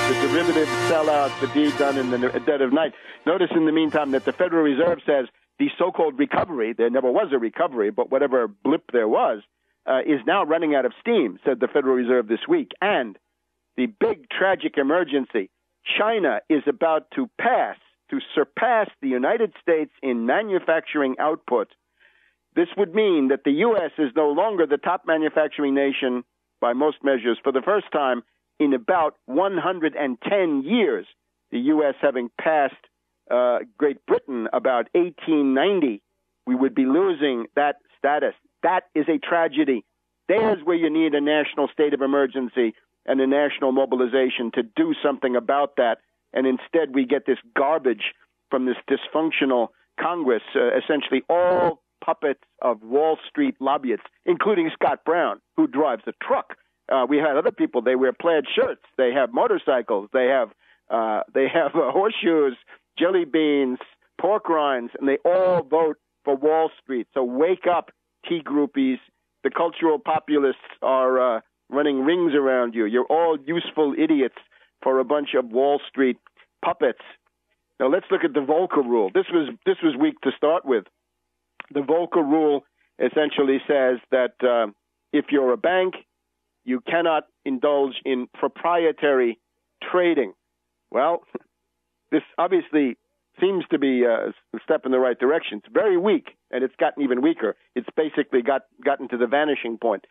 the derivative sellout, the deed done in the dead of night. Notice in the meantime that the Federal Reserve says the so-called recovery, there never was a recovery, but whatever blip there was, is now running out of steam, said the Federal Reserve this week. And the big tragic emergency, China is about to surpass the United States in manufacturing output. This would mean that the U.S. is no longer the top manufacturing nation by most measures for the first time in about 110 years, the U.S. having passed Great Britain about 1890. We would be losing that status. That is a tragedy. There's where you need a national state of emergency and a national mobilization to do something about that. And instead we get this garbage from this dysfunctional Congress, essentially all puppets of Wall Street lobbyists, including Scott Brown, who drives a truck. We had other people. They wear plaid shirts. They have motorcycles. They have horseshoes, jelly beans, pork rinds, and they all vote for Wall Street. So wake up, tea groupies. The cultural populists are running rings around you. You're all useful idiots for a bunch of Wall Street puppets. Now let's look at the Volcker Rule. This was weak to start with. The Volcker Rule essentially says that if you're a bank, you cannot indulge in proprietary trading. Well, this obviously seems to be a step in the right direction. It's very weak, and it's gotten even weaker. It's basically gotten to the vanishing point.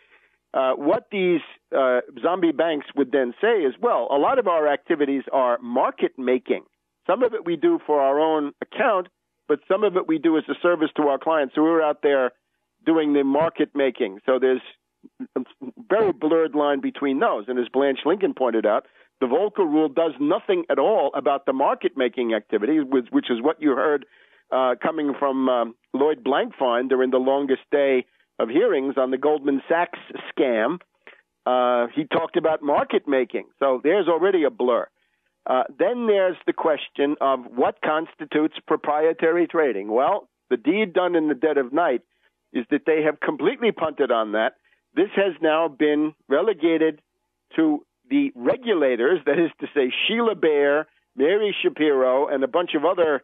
What these zombie banks would then say is, well, a lot of our activities are market making. Some of it we do for our own account, but some of it we do as a service to our clients. So we're out there doing the market making. So there's a very blurred line between those. And as Blanche Lincoln pointed out, the Volcker Rule does nothing at all about the market-making activity, which is what you heard coming from Lloyd Blankfein during the longest day of hearings on the Goldman Sachs scam. He talked about market-making. So there's already a blur. Then there's the question of what constitutes proprietary trading. Well, the deed done in the dead of night is that they have completely punted on that. This has now been relegated to the regulators, that is to say Sheila Bair, Mary Shapiro, and a bunch of other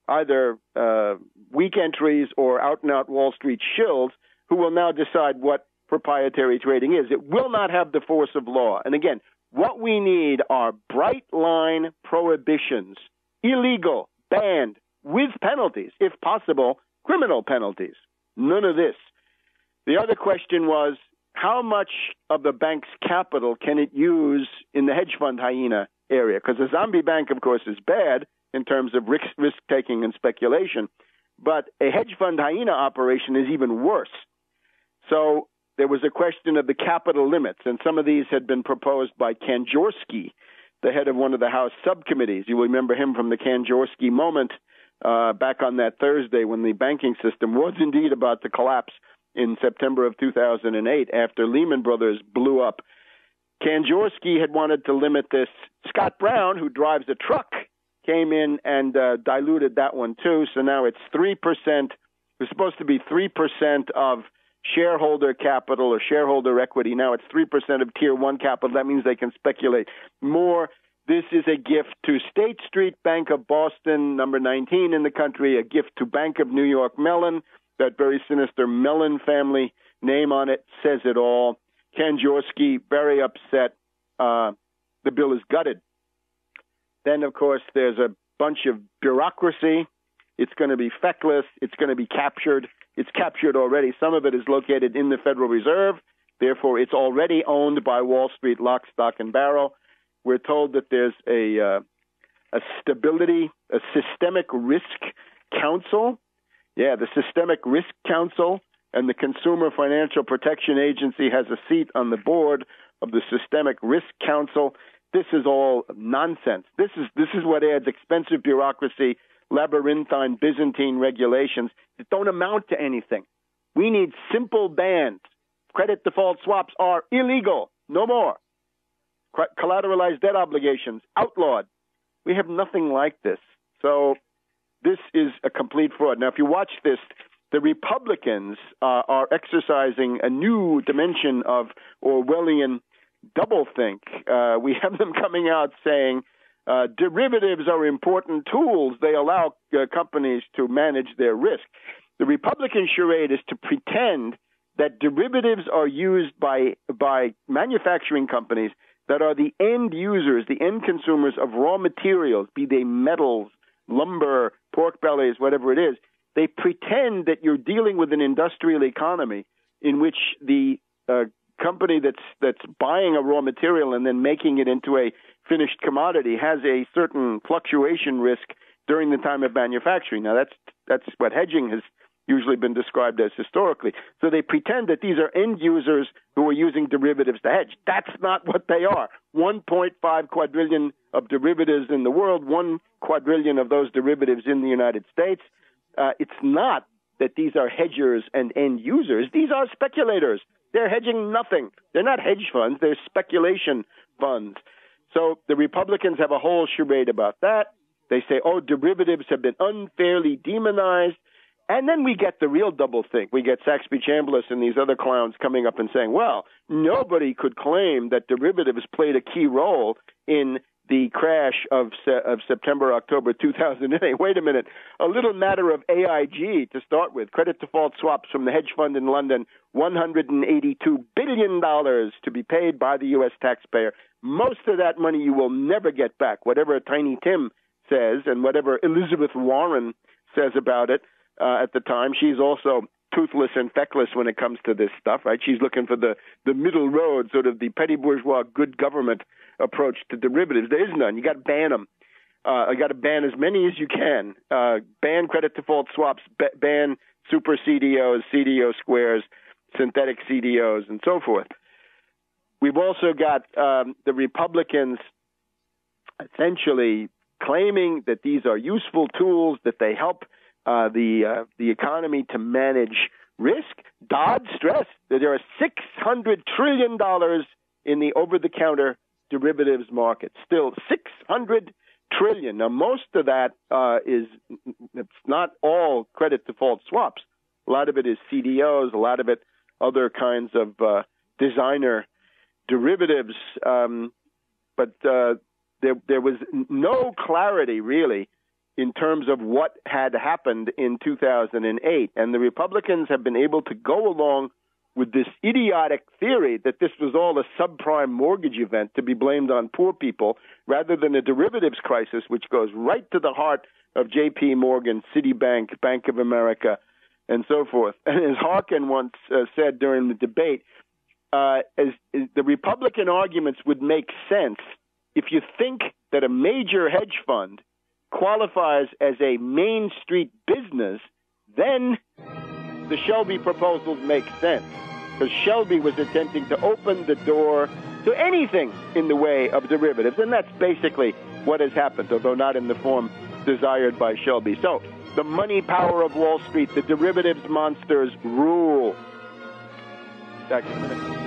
either weak entries or out-and-out Wall Street shills who will now decide what proprietary trading is. It will not have the force of law. And again, what we need are bright-line prohibitions, illegal, banned, with penalties, if possible, criminal penalties. None of this. The other question was, how much of the bank's capital can it use in the hedge fund hyena area? Because a zombie bank, of course, is bad in terms of risk-taking and speculation, but a hedge fund hyena operation is even worse. So there was a question of the capital limits, and some of these had been proposed by Kanjorski, the head of one of the House subcommittees. You will remember him from the Kanjorski moment back on that Thursday when the banking system was indeed about to collapse in September of 2008 after Lehman Brothers blew up. Kanjorski had wanted to limit this. Scott Brown, who drives a truck, came in and diluted that one too. So now it's 3%. It's supposed to be 3% of shareholder capital or shareholder equity. Now it's 3% of Tier 1 capital. That means they can speculate more. This is a gift to State Street Bank of Boston, number 19 in the country, a gift to Bank of New York Mellon. That very sinister Mellon family name on it says it all. Kanjorski, very upset. The bill is gutted. Then, of course, there's a bunch of bureaucracy. It's going to be feckless. It's going to be captured. It's captured already. Some of it is located in the Federal Reserve. Therefore, it's already owned by Wall Street, lock, stock, and barrel. We're told that there's a stability, a systemic risk council. Yeah, the Systemic Risk Council and the Consumer Financial Protection Agency has a seat on the board of the Systemic Risk Council. This is all nonsense. This is what adds expensive bureaucracy, labyrinthine Byzantine regulations that don't amount to anything. We need simple bans. Credit default swaps are illegal. No more. Collateralized debt obligations, outlawed. We have nothing like this. So this is a complete fraud. Now, if you watch this, the Republicans are exercising a new dimension of Orwellian doublethink. We have them coming out saying derivatives are important tools. They allow companies to manage their risk. The Republican charade is to pretend that derivatives are used by manufacturing companies that are the end users, the end consumers of raw materials, be they metals, lumber, pork bellies, whatever it is. They pretend that you're dealing with an industrial economy in which the company that's buying a raw material and then making it into a finished commodity has a certain fluctuation risk during the time of manufacturing. Now, that's what hedging has usually been described as historically. So they pretend that these are end users who are using derivatives to hedge. That's not what they are. 1.5 quadrillion of derivatives in the world, 1 quadrillion of those derivatives in the United States. It's not that these are hedgers and end users. These are speculators. They're hedging nothing. They're not hedge funds. They're speculation funds. So the Republicans have a whole charade about that. They say, oh, derivatives have been unfairly demonized. And then we get the real doublethink. We get Saxby-Chambliss and these other clowns coming up and saying, well, nobody could claim that derivatives played a key role in the crash of September, October 2008. Wait a minute. A little matter of AIG to start with. Credit default swaps from the hedge fund in London, $182 billion to be paid by the U.S. taxpayer. Most of that money you will never get back, whatever Tiny Tim says and whatever Elizabeth Warren says about it. At the time, she's also toothless and feckless when it comes to this stuff, right? She's looking for the middle road, sort of the petty bourgeois good government approach to derivatives. There is none. You got to ban them. You got to ban as many as you can. Ban credit default swaps, ban super CDOs, CDO squares, synthetic CDOs, and so forth. We've also got the Republicans essentially claiming that these are useful tools, that they help the economy to manage risk. Dodd stressed that there are $600 trillion in the over-the-counter derivatives market. Still, $600 trillion. Now, most of that it's not all credit default swaps. A lot of it is CDOs. A lot of it other kinds of designer derivatives. But there was no clarity, really, in terms of what had happened in 2008. And the Republicans have been able to go along with this idiotic theory that this was all a subprime mortgage event to be blamed on poor people, rather than a derivatives crisis, which goes right to the heart of J.P. Morgan, Citibank, Bank of America, and so forth. And as Harkin once said during the debate, the Republican arguments would make sense if you think that a major hedge fund qualifies as a Main Street business, then the Shelby proposals make sense, because Shelby was attempting to open the door to anything in the way of derivatives, and that's basically what has happened, although not in the form desired by Shelby. So the money power of Wall Street, the derivatives monsters rule. Back in a minute.